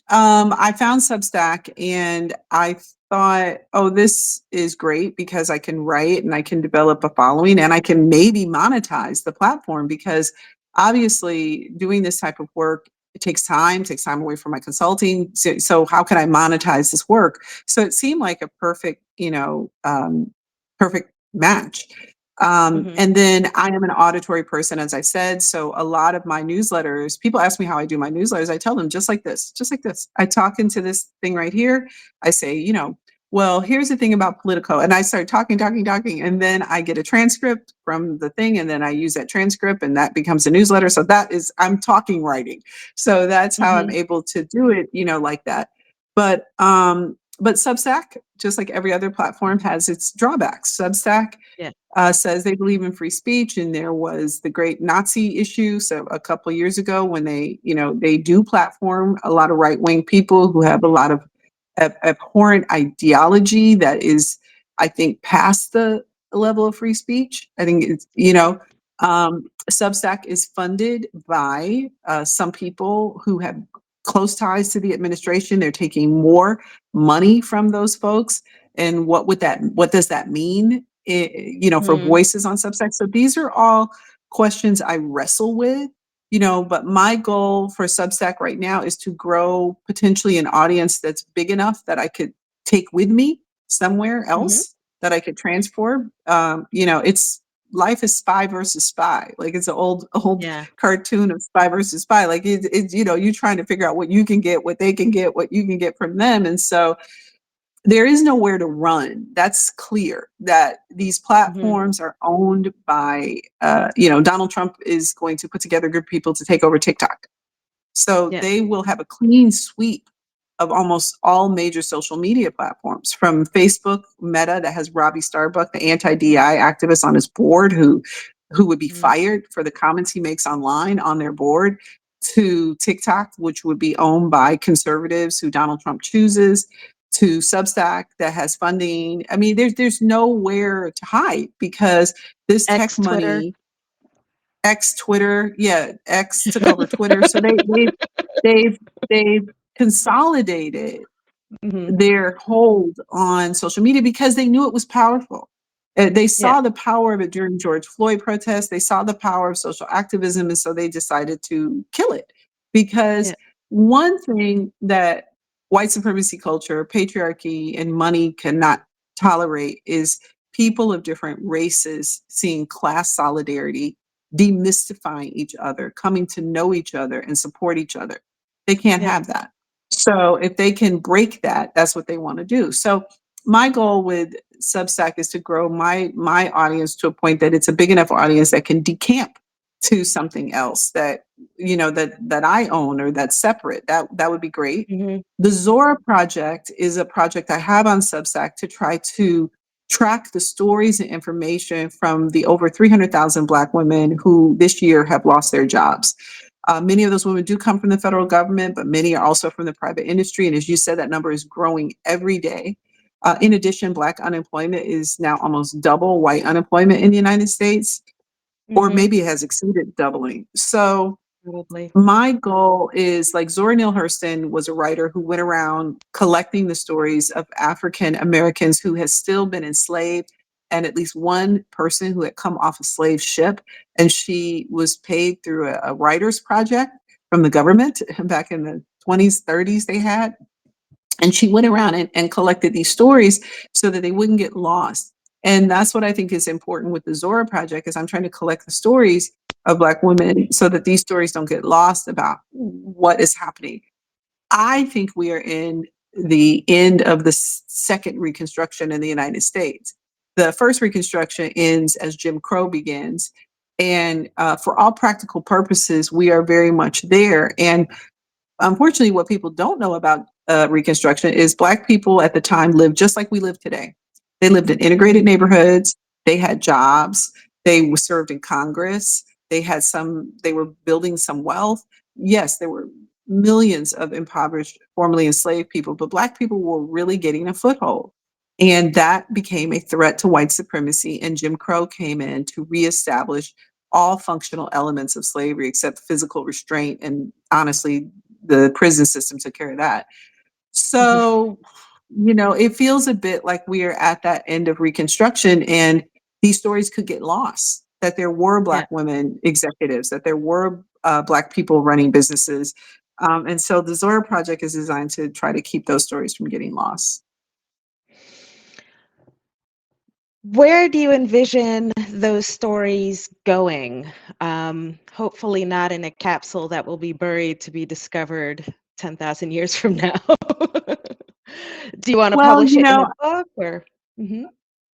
I found Substack and I thought, oh, this is great because I can write and I can develop a following and I can maybe monetize the platform because obviously doing this type of work, it takes time away from my consulting. So how can I monetize this work? So it seemed like a perfect match. mhm, And then I am an auditory person, as I said. So a lot of my newsletters, people ask me how I do my newsletters. I tell them just like this, just like this. I talk into this thing right here. I say, well, here's the thing about Politico. And I start talking, talking, talking. And then I get a transcript from the thing. And then I use that transcript and that becomes a newsletter. So I'm talking writing. So that's how I'm mhm, able to do it, like that. But Substack, just like every other platform, has its drawbacks. Substack yeah, says they believe in free speech, and there was the great Nazi issue. So a couple of years ago, when they do platform a lot of right wing people who have a lot of abhorrent ideology that is, I think, past the level of free speech. I think Substack is funded by some people who have close ties to the administration. They're taking more money from those folks. And what does that mean? For mm, voices on Substack. So these are all questions I wrestle with, but my goal for Substack right now is to grow potentially an audience that's big enough that I could take with me somewhere mhm, else that I could transform. It's life is spy versus spy. Like it's an old yeah, cartoon of spy versus spy. Like it's you trying to figure out what you can get, what they can get, what you can get from them. And so there is nowhere to run. That's clear that these mhm, platforms are owned by, Donald Trump is going to put together a group of people to take over TikTok. So yeah, they will have a clean sweep of almost all major social media platforms, from Facebook, Meta, that has Robbie Starbuck, the anti-DI activist on his board, who would be mhm, fired for the comments he makes online on their board, to TikTok, which would be owned by conservatives who Donald Trump chooses, to Substack that has funding. I mean, there's nowhere to hide because this tech X Twitter. money, X Twitter, yeah, X took over Twitter. So they've they've consolidated Mhm, their hold on social media because they knew it was powerful. They yeah, saw the power of it during George Floyd protests. They saw the power of social activism, and so they decided to kill it. Because yeah, one thing that white supremacy culture, patriarchy, and money cannot tolerate is people of different races seeing class solidarity, demystifying each other, coming to know each other, and support each other. They can't yeah, have that. So if they can break that, that's what they want to do. So my goal with Substack is to grow my audience to a point that it's a big enough audience that can decamp to something else that that I own or that's separate. That would be great. mhm, The Zora project is a project I have on Substack to try to track the stories and information from the over 300,000 Black women who this year have lost their jobs. Many of those women do come from the federal government, but many are also from the private industry. And as you said, that number is growing every day. In addition, Black unemployment is now almost double white unemployment in the United States, or Mm-hmm. maybe it has exceeded doubling. So Probably. my goal is, like, Zora Neale Hurston was a writer who went around collecting the stories of African Americans who has still been enslaved, and at least one person who had come off a slave ship. And she was paid through a writer's project from the government back in the 20s, 30s they had. And she went around and collected these stories so that they wouldn't get lost. And that's what I think is important with the Zora Project, is I'm trying to collect the stories of Black women so that these stories don't get lost about what is happening. I think we are in the end of the second Reconstruction in the United States. The first Reconstruction ends as Jim Crow begins. And for all practical purposes, we are very much there. And unfortunately, what people don't know about Reconstruction is Black people at the time lived just like we live today. They lived in integrated Mm-hmm. neighborhoods. They had jobs. They were served in Congress. They were building some wealth. Yes, there were millions of impoverished, formerly enslaved people, but Black people were really getting a foothold. And that became a threat to white supremacy. And Jim Crow came in to reestablish all functional elements of slavery except physical restraint. And honestly, the prison system took care of that. So, it feels a bit like we are at that end of Reconstruction, and these stories could get lost, that there were Yeah. Black women executives, that there were Black people running businesses. And so the Zora Project is designed to try to keep those stories from getting lost. Where do you envision those stories going? Hopefully not in a capsule that will be buried to be discovered 10,000 years from now. Do you want to Well, publish it in a book or? Mhm.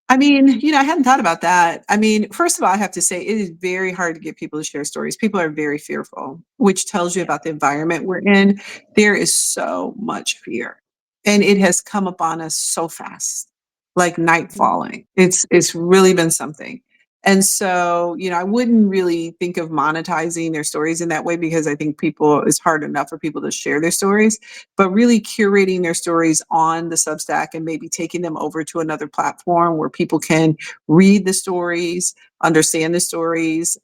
I mean, I hadn't thought about that. I mean, first of all, I have to say it is very hard to get people to share stories. People are very fearful, which tells you Yeah. about the environment we're in. There is so much fear, and it has come upon us so fast, like night Mhm. falling. It's really been something. And so, I wouldn't really think of monetizing their stories in that way, because I think it's hard enough for people to share their stories, but really curating their stories on the Substack and maybe taking them over to another platform where people can read the stories, understand the stories,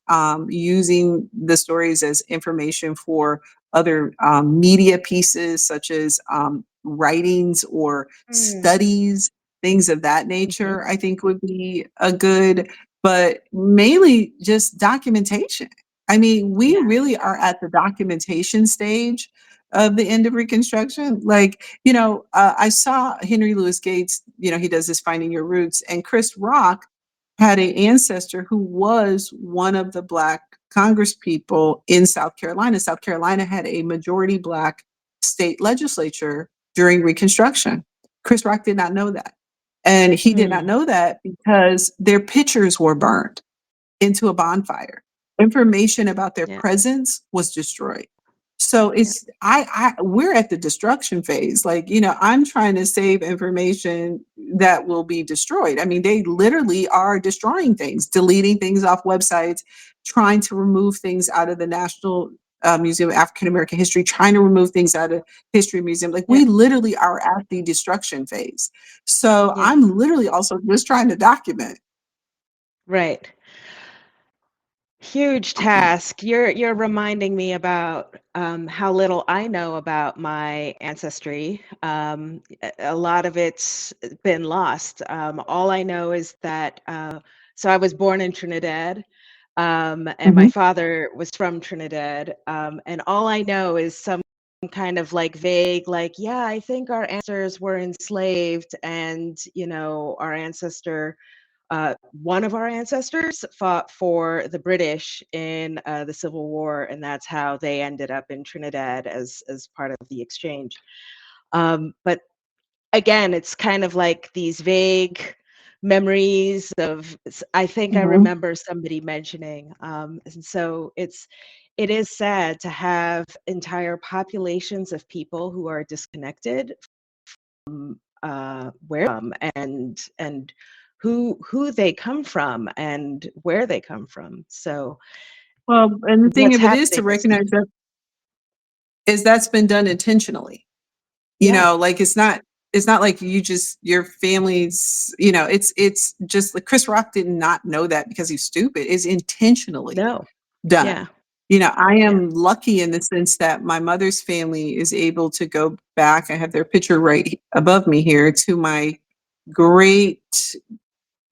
using the stories as information for other media pieces, such as writings or Mm. studies, things of that Mhm. nature, I think would be a good, but mainly just documentation. I mean, we Yeah. really are at the documentation stage of the end of Reconstruction. Like, I saw Henry Louis Gates, he does this Finding Your Roots, and Chris Rock had an ancestor who was one of the Black Congress people in South Carolina. South Carolina had a majority Black state legislature during Reconstruction. Chris Rock did not know that. And he did not Mm. know that because their pictures were burned into a bonfire. Information about their Yeah. presence was destroyed. So Yeah. we're at the destruction phase. Like, I'm trying to save information that will be destroyed. I mean, they literally are destroying things, deleting things off websites, trying to remove things out of the National Museum of African American History, trying to remove things out of History Museum. Like, Yeah. we literally are at the destruction phase. So Yeah. I'm literally also just trying to document. Right. Huge task. You're reminding me about how little I know about my ancestry. A lot of it's been lost. All I know is that so I was born in Trinidad, and my Mhm. father was from Trinidad, and all I know is some kind of like vague, like, yeah, I think our ancestors were enslaved, and our ancestor one of our ancestors fought for the British in the Civil War, and that's how they ended up in Trinidad as part of the exchange. But again, it's kind of like these vague memories of. I think I Mhm. remember somebody mentioning, and so it is sad to have entire populations of people who are disconnected where and who they come from and where they come from. So Well, and the thing what's of it is to happening is, recognize that is that's been done intentionally. yeah, Like it's not like you just your family's, it's just like Chris Rock did not know that because he's stupid. It's intentionally no, done. yeah, I yeah, am lucky in the sense that my mother's family is able to go back. I have their picture right above me here to my great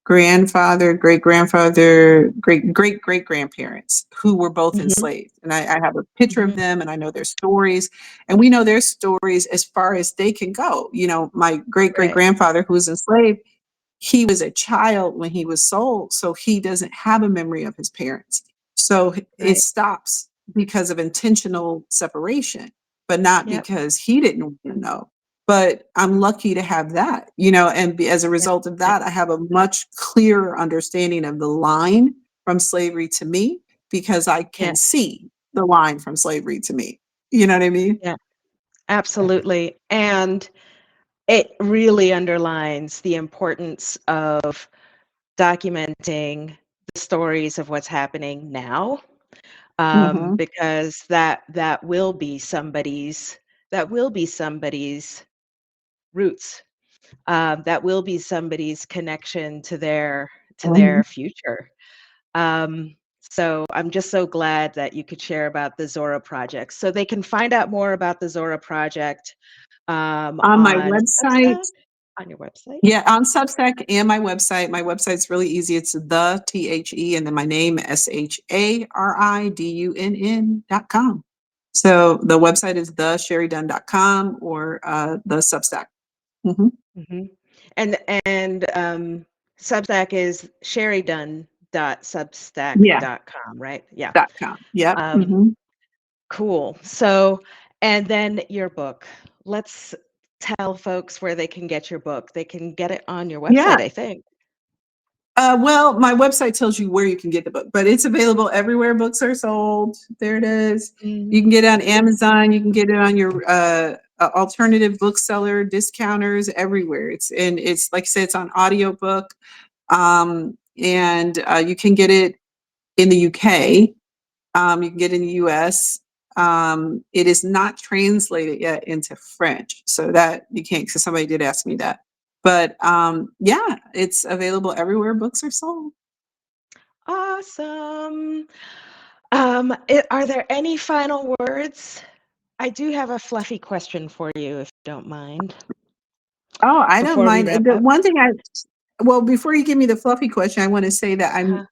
grandfather, great grandfather, great great grandparents who were both hmm, enslaved. And I have a picture of hmm, them and I know their stories. And we know their stories as far as they can go. My great great right, grandfather who was enslaved, he was a child when he was sold, so he doesn't have a memory of his parents. So it right, stops because of intentional separation, but not yep, because he didn't want to know. But I'm lucky to have that, and as a yep, result of yep, that, I have a much clearer understanding of the line from slavery to me because I yeah, can see the line from slavery to me. You know what I mean? yeah, absolutely. And it really underlines the importance of documenting the stories of what's happening now, Hmm. because that will be somebody's roots. That will be somebody's connection to their future. So I'm just so glad that you could share about the Zora Project. So they can find out more about the Zora Project On my on website. Substack, on your website. Yeah, on Substack and my website. My website's really easy. It's the and then my name, SHARIDUNN.com. So the website is thesharidunn.com or the Substack. Hmm. Hmm. And Substack is Yeah, sherrydunn.substack.com, right? Yeah. .com. Yep. Um, Hmm. cool. So, and then your book. Let's tell folks where they can get your book. They can get it on your Yeah. website, I think. Well, my website tells you where you can get the book, but it's available everywhere books are sold. There it is. You can Mhm. get it on Amazon. You can get it on your alternative bookseller, discounters, everywhere. It's like I said, it's on audiobook. And you can get it in the UK. You can get it in the US. It is not translated yet into French, so that you can't. Because somebody did ask me that, but yeah, it's available everywhere books are sold. Awesome. Are there any final words? I do have a fluffy question for you, if you don't mind, Oh, I don't before we mind. wrap The up. one thing well, before you give me the fluffy question, I want to say that Uh-huh.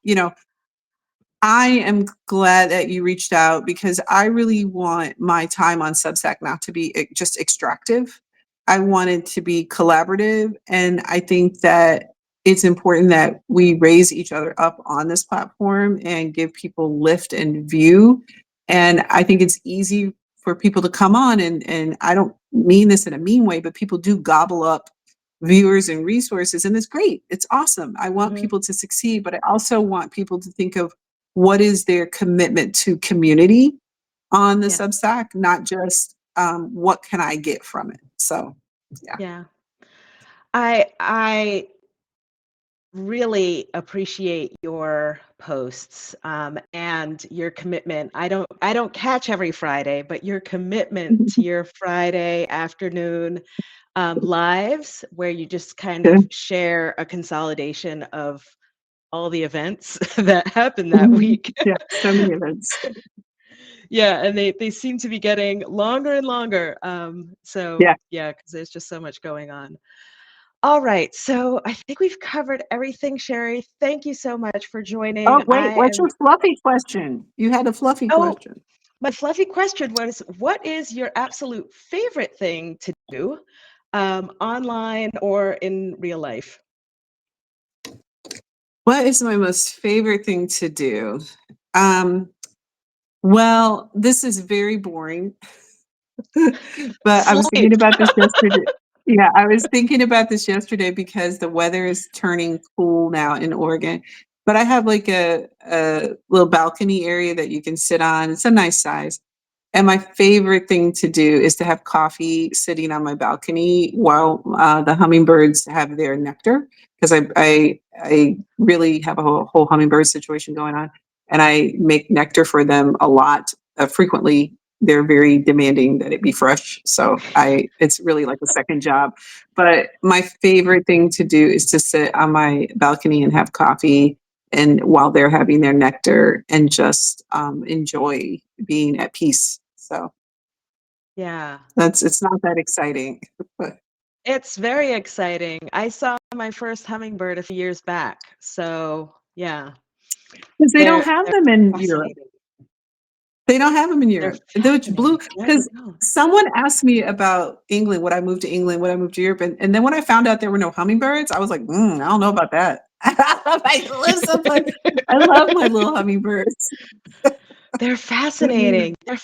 I am glad that you reached out because I really want my time on Substack not to be just extractive. I want it to be collaborative. And I think that it's important that we raise each other up on this platform and give people lift and view. And I think it's easy for people to come on and I don't mean this in a mean way, but people do gobble up viewers and resources. And it's great. It's awesome. I want Mhm. people to succeed, but I also want people to think of what is their commitment to community on the Yeah, Substack, not just what can I get from it. So yeah. yeah. I really appreciate your posts, and your commitment. I don't catch every Friday, but your commitment to your Friday afternoon lives, where you just kind of Okay. share a consolidation of all the events that happened that Mhm. week. Yeah, so many events. Yeah, and they seem to be getting longer and longer. So Yeah. yeah, because there's just so much going on. All right, so I think we've covered everything, Sherry. Thank you so much for joining. Oh, wait, I what's am. your fluffy question? You had a fluffy Oh, question. my fluffy question was, what is your absolute favorite thing to do, online or in real life? What is my most favorite thing to do? Um, well, this is very boring. But I was Sleep. thinking about this yesterday. Yeah, I was thinking about this yesterday because the weather is turning cool now in Oregon. But I have like a little balcony area that you can sit on. It's a nice size. And my favorite thing to do is to have coffee sitting on my balcony while the hummingbirds have their nectar. Because I I really have a whole hummingbird situation going on, and I make nectar for them a lot. Frequently, they're very demanding that it be fresh, so it's really like a second job. But my favorite thing to do is to sit on my balcony and have coffee, and while they're having their nectar, and just enjoy being at peace. So Yeah. it's not that exciting, but It's very exciting. I saw my first hummingbird a few years back. So yeah, because they don't have they're them in Europe. fascinating. They don't have them in They're Europe. Which blue, fascinating. Yeah, they because don't. someone asked me about England, would I move to England, would I move to Europe? And then when I found out there were no hummingbirds, I was like, I don't know about that. I live someplace. I love my little hummingbirds. They're fascinating. They're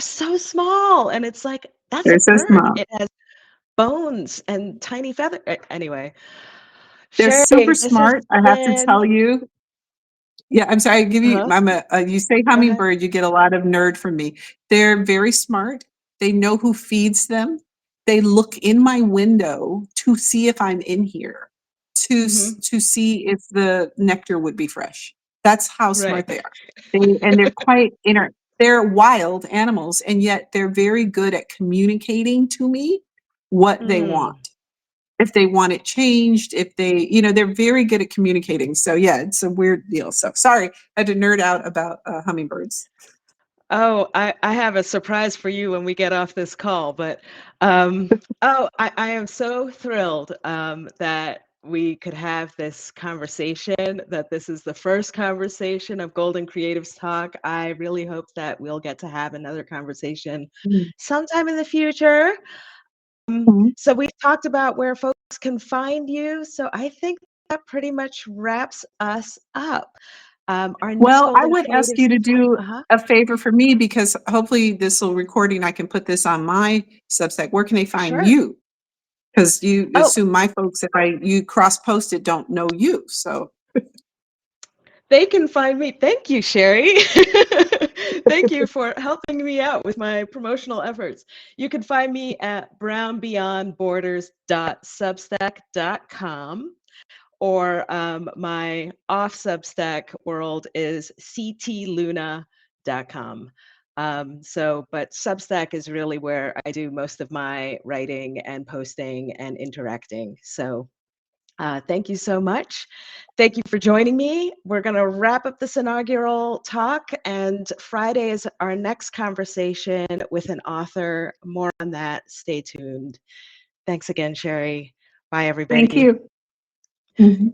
so small, and it's like, that's a They're so bird. small. It has bones and tiny feather. Anyway, They're super Sherry, this has smart. I have to been. tell you. Yeah, I'm sorry. I give you. Uh-huh. You say Go ahead. hummingbird, you get a lot of nerd from me. They're very smart. They know who feeds them. They look in my window to see if I'm in here, Hmm. to see if the nectar would be fresh. That's how Right. smart they are. And they're quite inner. They're wild animals, and yet they're very good at communicating to me what they Mm. want, if they want it changed, if they, they're very good at communicating. So yeah, it's a weird deal. So sorry, I had to nerd out about hummingbirds. Oh, I have a surprise for you when we get off this call, but I am so thrilled that we could have this conversation, that this is the first conversation of Golden Creatives Talk. I really hope that we'll get to have another conversation sometime in the future. Mhm. So we've talked about where folks can find you. So I think that pretty much wraps us up. Our next Well, I Golden would ask Creatives you to Talk. do Uh-huh. a favor for me, because hopefully this will recording, I can put this on my Substack. Where can they find Sure. you? Because you Oh, assume my folks, if you cross post it, don't know you. So they can find me. Thank you, Sherry. Thank you for helping me out with my promotional efforts. You can find me at brownbeyondborders.substack.com, or my off Substack world is ctluna.com. But Substack is really where I do most of my writing and posting and interacting. So thank you so much. Thank you for joining me. We're going to wrap up this inaugural talk, and Friday is our next conversation with an author. More on that. Stay tuned. Thanks again, Sherry. Bye, thank everybody. you. Mhm.